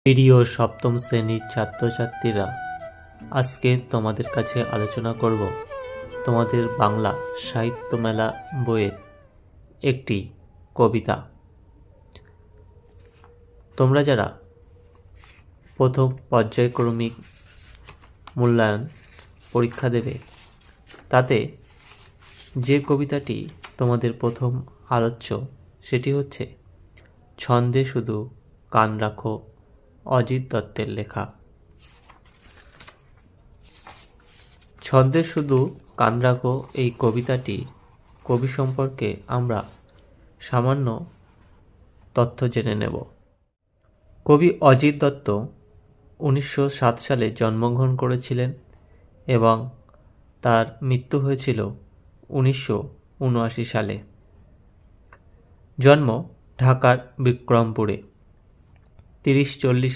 প্রিয় সপ্তম শ্রেণীর ছাত্রছাত্রীরা, আজকে তোমাদের কাছে আলোচনা করব তোমাদের বাংলা সাহিত্য মেলা বইয়ের একটি কবিতা। তোমরা যারা প্রথম পর্যায়ক্রমিক মূল্যায়ন পরীক্ষা দেবে, তাতে যে কবিতাটি তোমাদের প্রথম আলোচ্য সেটি হচ্ছে ছন্দে শুধু কান রাখো, অজিত দত্তের লেখা। ছন্দে শুধু কান রাখো এই কবিতাটি কবি সম্পর্কে আমরা সামান্য তথ্য জেনে নেব। কবি অজিত দত্ত 1907 সালে জন্মগ্রহণ করেছিলেন এবং তার মৃত্যু হয়েছিল 1979 সালে। জন্ম ঢাকার বিক্রমপুরে। 30-40